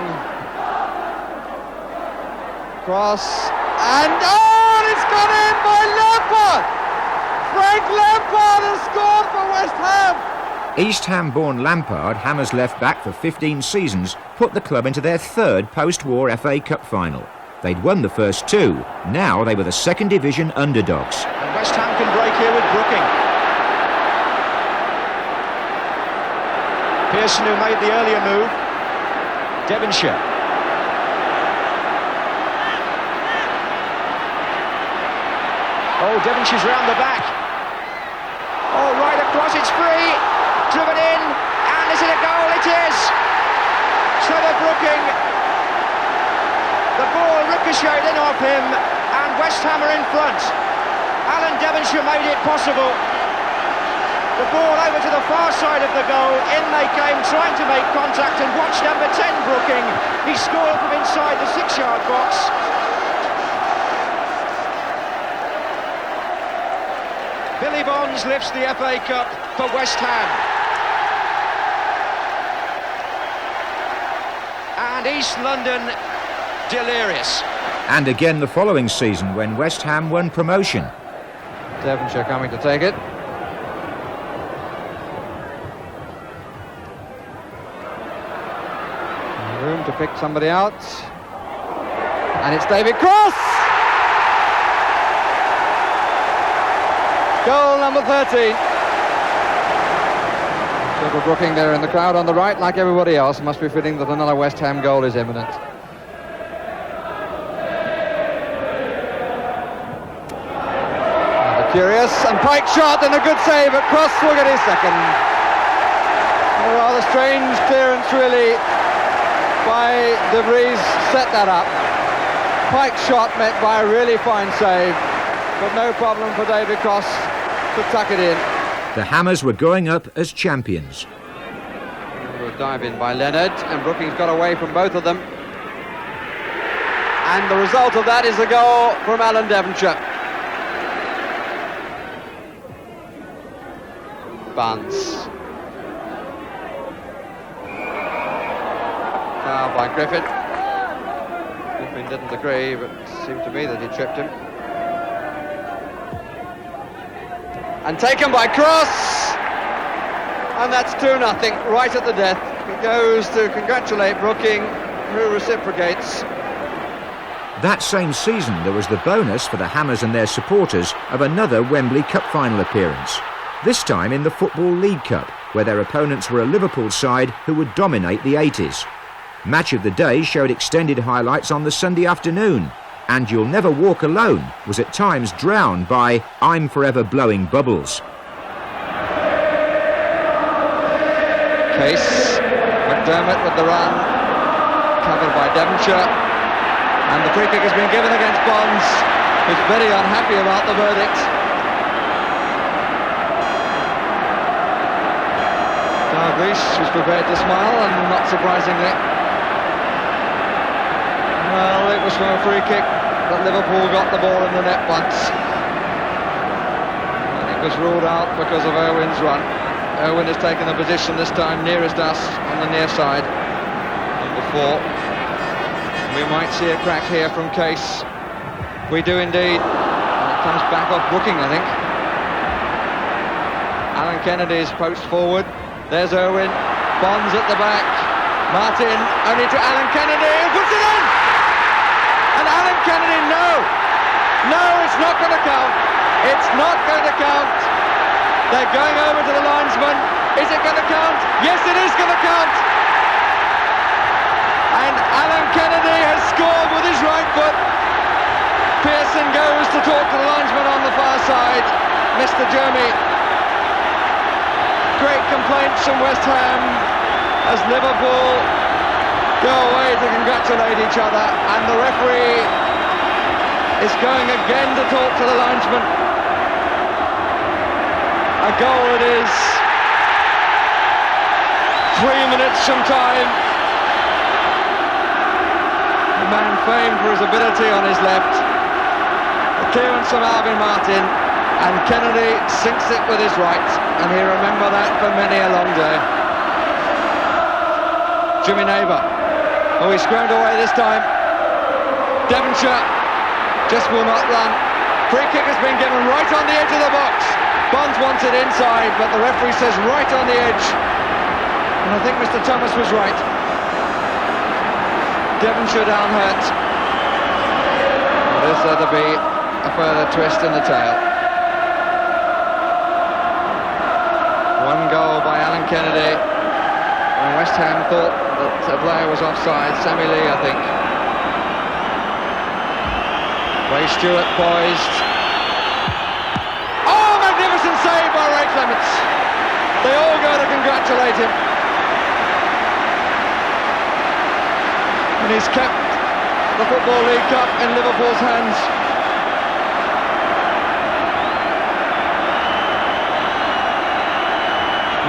cross, and oh, it's gone in by Lampard. Frank Lampard has scored for West Ham. East Ham-born Lampard, Hammers left back for 15 seasons, put the club into their third post-war FA Cup final. They'd won the first two. Now they were the second division underdogs. And West Ham can break here with Brooking. Pearson, who made the earlier move. Devonshire. Oh, Devonshire's round the back. Oh, right across, it's free. Driven in, and is it a goal? It is. Trevor Brooking. The ball ricocheted in off him, and West Ham are in front. Alan Devonshire made it possible. The ball over to the far side of the goal. In they came, trying to make contact, and watch number 10, Brooking. He scored from inside the 6-yard box. Billy Bonds lifts the FA Cup for West Ham. And East London delirious. And again the following season when West Ham won promotion. Devonshire coming to take it. Room to pick somebody out. And it's David Cross! Goal number 13. Michael Brooking there in the crowd on the right, like everybody else, must be feeling that another West Ham goal is imminent. Curious, and Pike shot, and a good save at cross. Will get his second. A rather strange clearance, really, by De Vries. Set that up. Pike shot met by a really fine save, but no problem for David Cross to tuck it in. The Hammers were going up as champions. A dive in by Leonard, and Brookings got away from both of them. And the result of that is a goal from Alan Devonshire. Barnes. Foul by Griffin. Griffin didn't agree, but it seemed to me that he tripped him. And taken by Cross. And that's 2-0, right at the death. He goes to congratulate Brooking, who reciprocates. That same season, there was the bonus for the Hammers and their supporters of another Wembley Cup final appearance. This time in the Football League Cup, where their opponents were a Liverpool side who would dominate the 80s. Match of the Day showed extended highlights on the Sunday afternoon, and You'll Never Walk Alone was at times drowned by I'm Forever Blowing Bubbles. Case, McDermott with the run, covered by Devonshire, and the free kick has been given against Bonds, who's very unhappy about the verdict. Dalglish was prepared to smile, and not surprisingly. Well, it was from a free kick that Liverpool got the ball in the net once. And it was ruled out because of Irwin's run. Irwin has taken the position this time nearest us on the near side, number 4. We might see a crack here from Case. We do indeed. And it comes back off Brooking, I think. Alan Kennedy's post forward. There's Irwin, Bonds at the back, Martin only to Alan Kennedy, who puts it in! And Alan Kennedy, no, it's not going to count. It's not going to count. They're going over to the linesman. Is it going to count? Yes, it is going to count. And Alan Kennedy has scored with his right foot. Pearson goes to talk to the linesman on the far side, Mr. Jeremy. Great complaints from West Ham as Liverpool go away to congratulate each other, and the referee is going again to talk to the linesman. A goal it is. 3 minutes from time. The man famed for his ability on his left. A clearance from Alvin Martin, and Kennedy sinks it with his right, and he'll remember that for many a long day. Jimmy Neighbour. Oh, he's scrammed away this time. Devonshire just will not run. Free kick has been given right on the edge of the box. Bonds wants it inside, but the referee says right on the edge. And I think Mr. Thomas was right. Devonshire down hurt. Is there to be a further twist in the tail? One goal by Alan Kennedy. And West Ham thought that a player was offside. Sammy Lee, I think. Ray Stewart poised. Oh, magnificent save by Ray Clements. They all go to congratulate him. And he's kept the Football League Cup in Liverpool's hands.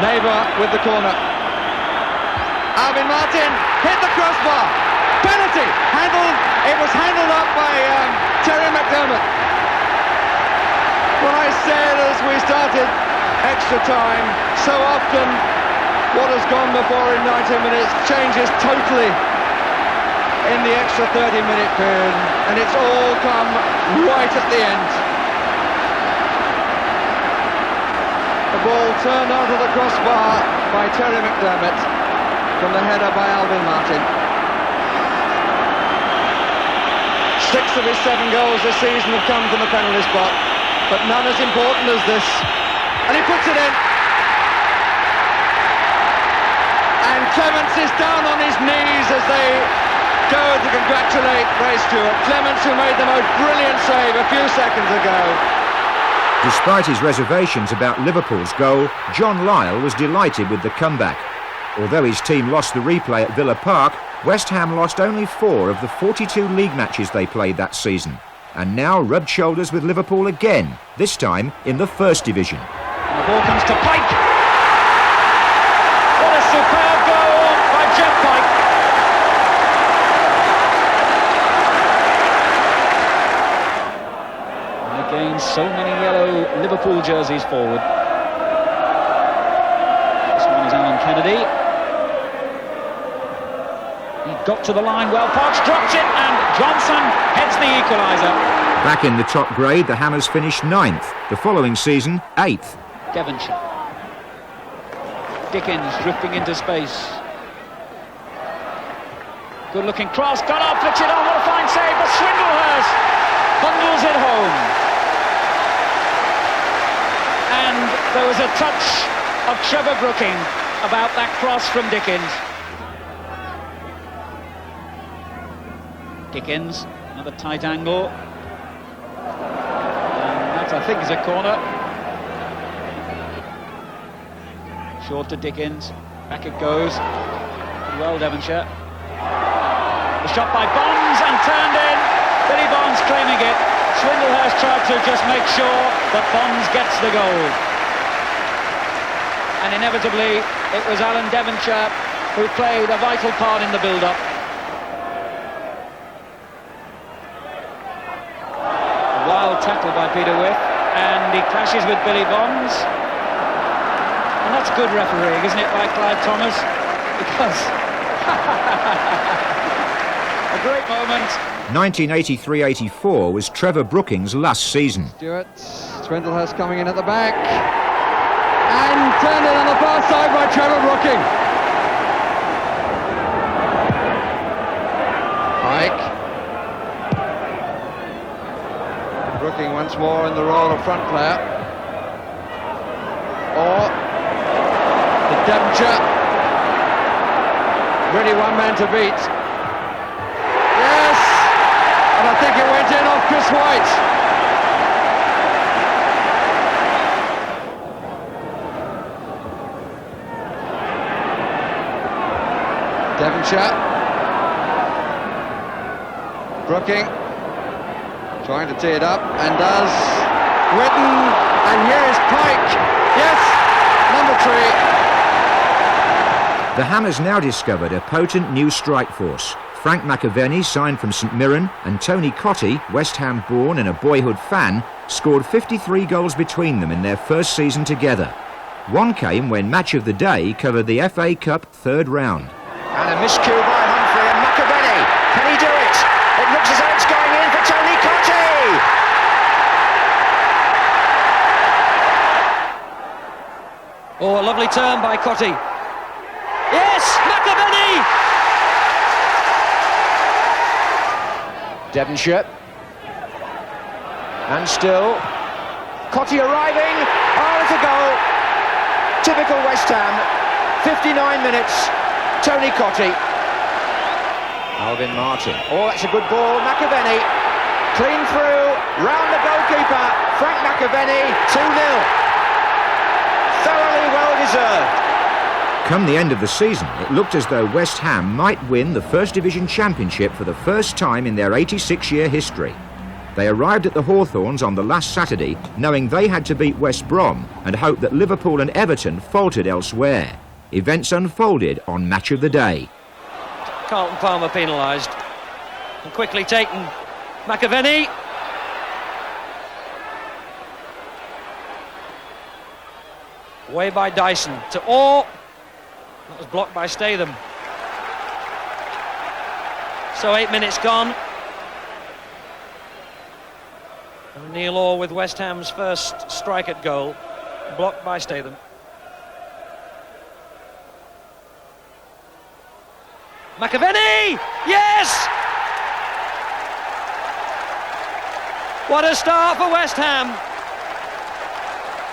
Neighbour with the corner. Alvin Martin hit the crossbar. Penalty. It was handled up by Terry McDermott. When I said as we started extra time, so often what has gone before in 90 minutes changes totally in the extra 30-minute period, and it's all come right at the end. The ball turned onto the crossbar by Terry McDermott from the header by Alvin Martin. 6 of his 7 goals this season have come from the penalty spot, but none as important as this. And he puts it in. Clements is down on his knees as they go to congratulate Ray Stewart. Clements, who made the most brilliant save a few seconds ago. Despite his reservations about Liverpool's goal, John Lyall was delighted with the comeback. Although his team lost the replay at Villa Park, West Ham lost only 4 of the 42 league matches they played that season, and now rubbed shoulders with Liverpool again, this time in the First Division. And the ball comes to Pike. What a superb goal by Jeff Pike. And again, so many yellow Liverpool jerseys forward. This one is Alan Kennedy. He got to the line well, Parks drops it, and Johnson heads the equaliser. Back in the top grade, the Hammers finished 9th. The following season, 8th. Devonshire. Dickens drifting into space. Good looking cross, got up, flicks it on, what a fine save, but Swindlehurst bundles it home. And there was a touch of Trevor Brooking about that cross from Dickens. Dickens, another tight angle. And that, I think, is a corner. Short to Dickens. Back it goes. Well, Devonshire. The shot by Bonds and turned in. Billy Bonds claiming it. Swindlehurst tried to just make sure that Bonds gets the goal. And inevitably, it was Alan Devonshire who played a vital part in the build-up. Wild tackle by Peter Whiff, and he clashes with Billy Bonds. And that's good refereeing, isn't it, by Clive Thomas? Because a great moment. 1983-84 was Trevor Brooking's last season. Stewart, Swindlehurst coming in at the back. And turned in on the far side by Trevor Brooking. Pike. Brooking once more in the role of front player. Or the Devonshire. Really one man to beat. Yes! And I think it went in off Chris White. Devonshire. Brooking. Trying to tee it up, and does. Whitten, and here is Pike. Yes, number 3. The Hammers now discovered a potent new strike force. Frank McAvenny, signed from St Mirren, and Tony Cottee, West Ham born and a boyhood fan, scored 53 goals between them in their first season together. One came when Match of the Day covered the FA Cup 3rd round. And a miscue by Humphrey, and McAvenny. Can he do it? It looks as though it's going in for Tony Cottee. Oh, a lovely turn by Cottee. Yes, McAvenny! Devonshire. And still, Cottee arriving. Oh, it's a goal. Typical West Ham. 59 minutes. Tony Cottee. Alvin Martin. Oh, that's a good ball. McAvenny. Clean through. Round the goalkeeper. Frank McAvenny. 2-0. Thoroughly well deserved. Come the end of the season, it looked as though West Ham might win the First Division Championship for the first time in their 86-year history. They arrived at the Hawthorns on the last Saturday, knowing they had to beat West Brom and hoped that Liverpool and Everton faltered elsewhere. Events unfolded on Match of the Day. Carlton Palmer penalised. And quickly taken. McAvenny. Away by Dyson to Orr. That was blocked by Statham. So 8 minutes gone. And Neil Orr with West Ham's first strike at goal. Blocked by Statham. McAvenny! Yes! What a start for West Ham.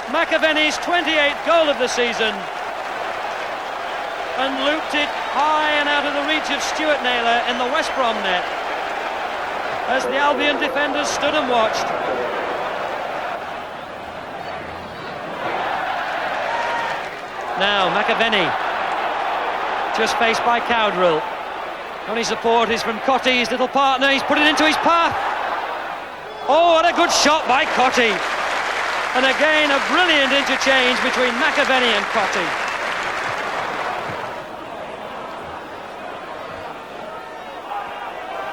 McAvenny's 28th goal of the season. and looped it high and out of the reach of Stuart Naylor in the West Brom net as the Albion defenders stood and watched. Now McAvenny, just faced by Cowdrell. Only support is from Cottee, his little partner. He's put it into his path. Oh, what a good shot by Cottee. And again, a brilliant interchange between McAvenny and Cottee.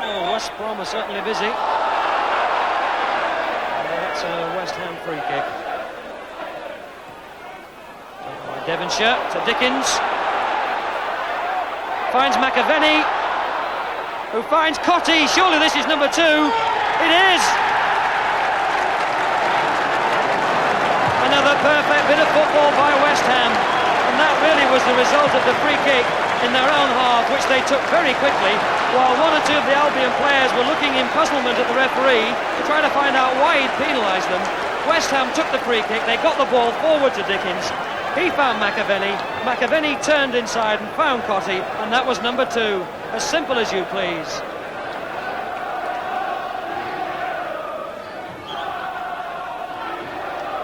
Oh, West Brom are certainly busy. That's a West Ham free kick. Devonshire to Dickens. Finds McAvenny, who finds Cottee. Surely this is number 2. It is! Another perfect bit of football by West Ham. And that really was the result of the free kick in their own half, which they took very quickly, while one or two of the Albion players were looking in puzzlement at the referee to try to find out why he'd penalised them. West Ham took the free kick. They got the ball forward to Dickens. He found McAvenny. McAvenny turned inside and found Cottee, and that was number 2. As simple as you please.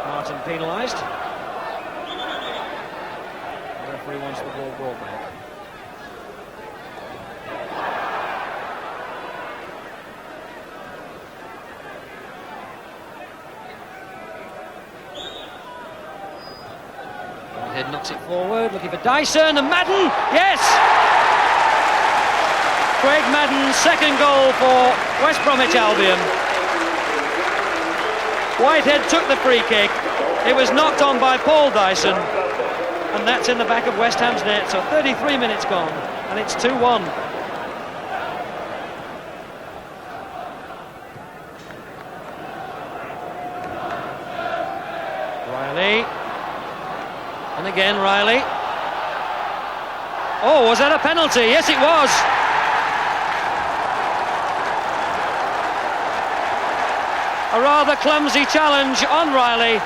Martin penalised. The referee wants the ball brought back. Head knocks it forward, looking for Dyson, and Madden, yes! Craig Madden's second goal for West Bromwich Albion. Whitehead took the free kick. It was knocked on by Paul Dyson, and that's in the back of West Ham's net. So 33 minutes gone, and it's 2-1. Riley. And again, Riley. Oh, was that a penalty? Yes, it was. A rather clumsy challenge on Riley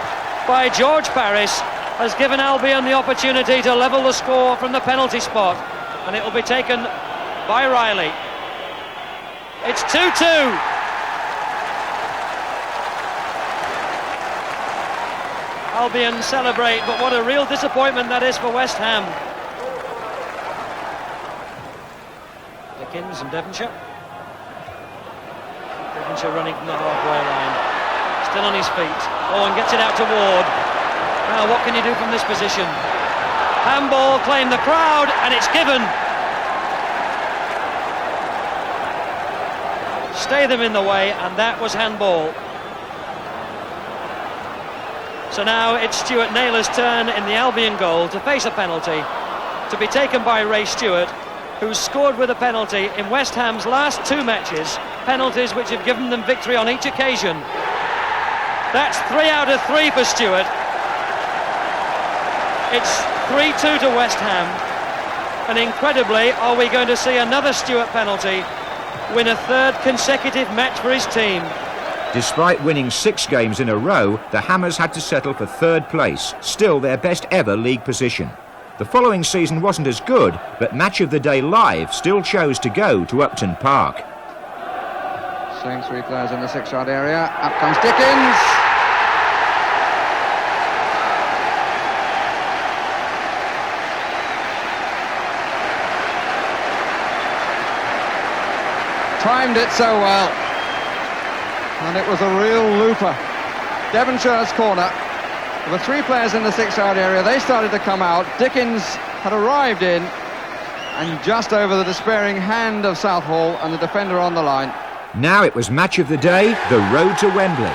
by George Paris has given Albion the opportunity to level the score from the penalty spot, and it will be taken by Riley. It's 2-2. Albion celebrate, but what a real disappointment that is for West Ham. Dickens and Devonshire. Devonshire running from the halfway line. Still on his feet. Oh, and gets it out to Ward. Now, what can you do from this position? Handball, claim the crowd, and it's given. Stay them in the way, and that was handball. So now it's Stuart Naylor's turn in the Albion goal to face a penalty, to be taken by Ray Stewart, who's scored with a penalty in West Ham's last 2 matches, penalties which have given them victory on each occasion. That's 3 out of 3 for Stewart. It's 3-2 to West Ham, and incredibly, are we going to see another Stewart penalty win a 3rd consecutive match for his team? Despite winning 6 games in a row, the Hammers had to settle for 3rd place, still their best ever league position. The following season wasn't as good, but Match of the Day Live still chose to go to Upton Park. Same 3 players in the 6-yard area. Up comes Dickens. Timed it so well. And it was a real looper. Devonshire's corner. There were 3 players in the 6-yard area. They started to come out. Dickens had arrived in, and just over the despairing hand of Southall and the defender on the line. Now it was Match of the Day, the road to Wembley.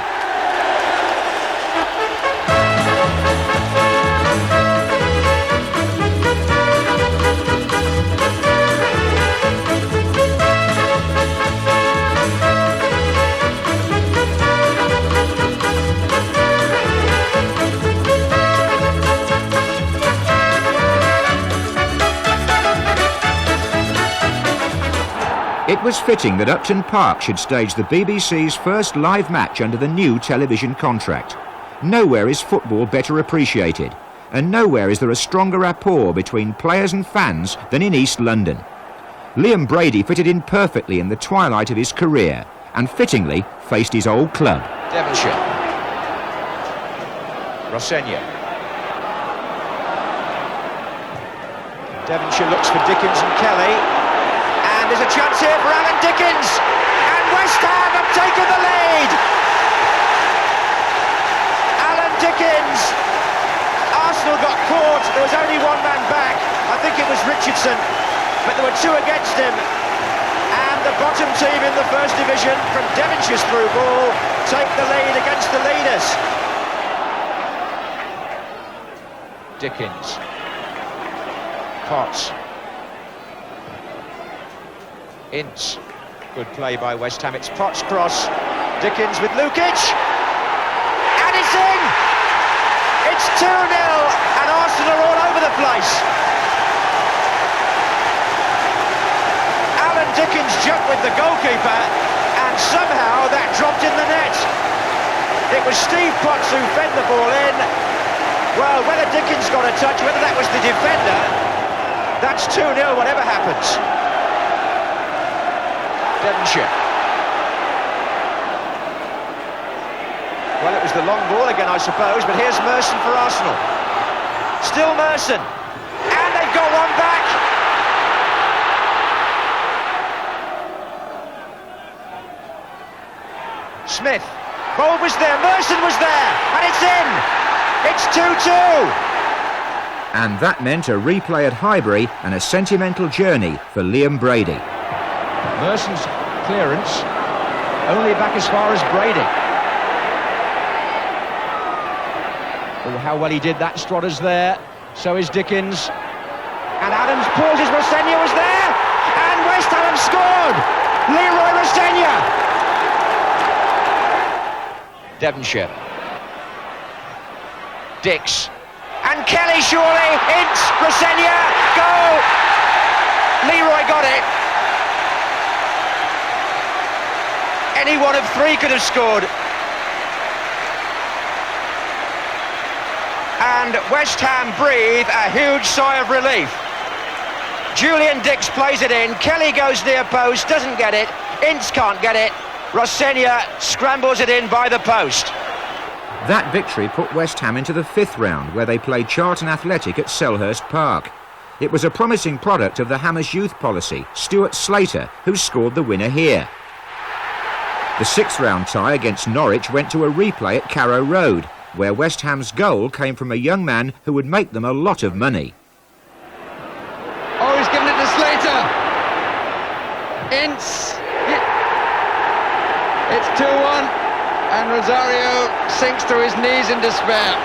It was fitting that Upton Park should stage the BBC's first live match under the new television contract. Nowhere is football better appreciated. and nowhere is there a stronger rapport between players and fans than in East London. Liam Brady fitted in perfectly in the twilight of his career and fittingly faced his old club. Devonshire. Rossegna. Devonshire looks for Dickens and Kelly, and there's a chance here for Alan Dickens, and West Ham have taken the lead. Alan Dickens. Arsenal got caught, there was only one man back, I think it was Richardson, but there were two against him, and the bottom team in the First Division from Devonshire's through ball take the lead against the leaders. Dickens. Potts. Ince. Good play by West Ham. It's Potts' cross. Dickens with Lukic. And it's in! It's 2-0 and Arsenal are all over the place. Alan Dickens jumped with the goalkeeper and somehow that dropped in the net. It was Steve Potts who fed the ball in. Well, whether Dickens got a touch, whether that was the defender, that's 2-0 whatever happens. Devonshire. Well, it was the long ball again, I suppose, but here's Merson for Arsenal. Still Merson. And they've got one back. Smith. Bold was there, Merson was there, and it's in. It's 2-2. And that meant a replay at Highbury and a sentimental journey for Liam Brady. Merson's clearance only back as far as Brady. Oh, how well he did that. Strotter's there, so is Dickens. And Adams pauses, Rossegna was there, and West Ham have scored! Leroy Rossegna! Devonshire. Dix. And Kelly surely, Ince, Rossegna, goal! Leroy got it. Any one of three could have scored. And West Ham breathe a huge sigh of relief. Julian Dix plays it in, Kelly goes near post, doesn't get it, Ince can't get it, Rossegna scrambles it in by the post. That victory put West Ham into the 5th round, where they played Charlton Athletic at Selhurst Park. It was a promising product of the Hammers youth policy, Stuart Slater, who scored the winner here. The 6th round tie against Norwich went to a replay at Carrow Road, where West Ham's goal came from a young man who would make them a lot of money. Oh, he's given it to Slater. Ince. It's 2-1. And Rosario sinks to his knees in despair.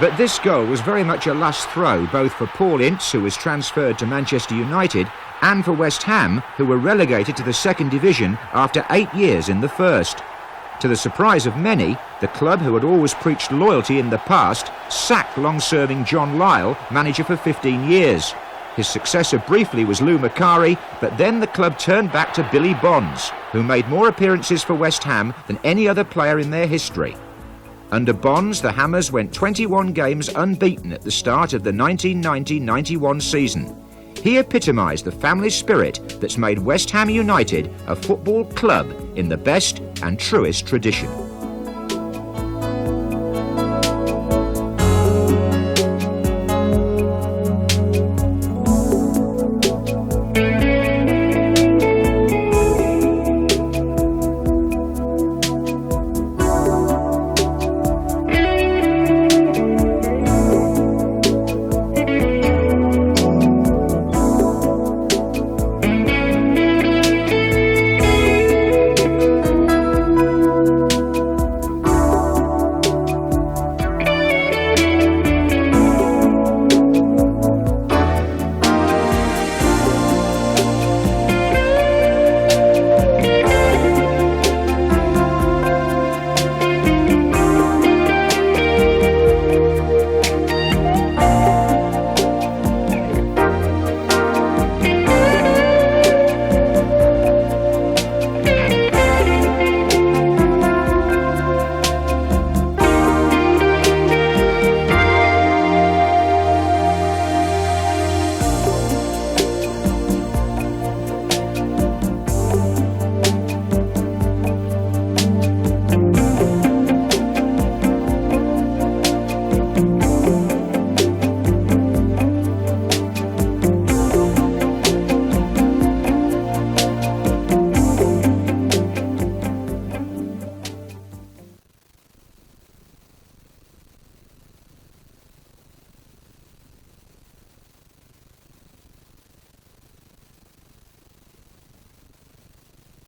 But this goal was very much a last throw, both for Paul Ince, who was transferred to Manchester United, and for West Ham, who were relegated to the 2nd Division after 8 years in the 1st. To the surprise of many, the club, who had always preached loyalty in the past, sacked long-serving John Lyle, manager for 15 years. His successor briefly was Lou Macari, but then the club turned back to Billy Bonds, who made more appearances for West Ham than any other player in their history. Under Bonds, the Hammers went 21 games unbeaten at the start of the 1990-91 season. He epitomised the family spirit that's made West Ham United a football club in the best and truest tradition.